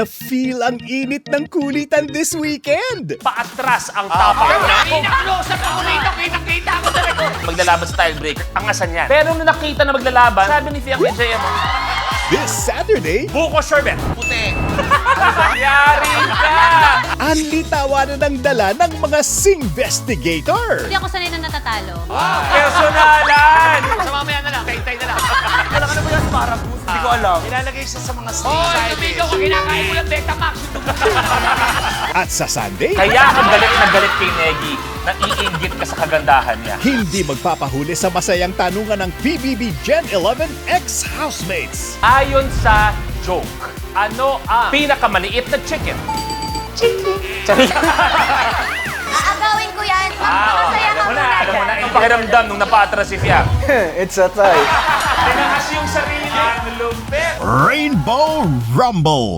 feel ang init ng kulitan this weekend. Paatras ang tapak niya. Close up ako dito, kitang-kita ko talaga. Maglalaban sa tiebreaker. Angasan yan. Pero nung nakita na maglalaban, sabi ni Fiang kay JM, This Saturday, buko sherbet. Puti. Yari ka! Anli tawanan ng dala ng mga Singvestigator. Hindi ako sanay na natatalo. Personalan! Sa mamaya na lang, tay-tay na lang. Wala ka na ba yan para boost? Hindi ko alam. Nilalagay siya sa mga snake side. Tumigaw ka, kinakain mo lang Betamax. At sa Sunday, Kaya ang galit na galit kay Negi, naiinggit ka sa kagandahan niya. hindi magpapahuli sa masayang tanungan ng PBB Gen 11 ex-housemates. Ayon sa joke, ano ang pinakamaliit na chicken? Aagawin ko yan. Masaya ka alam mo na, muna alam mo na. dyan. Ang pakiramdam nung napatras si Fiang. It's a tie. Tinakas yung sarili. Ang lumpet. Rainbow Rumble.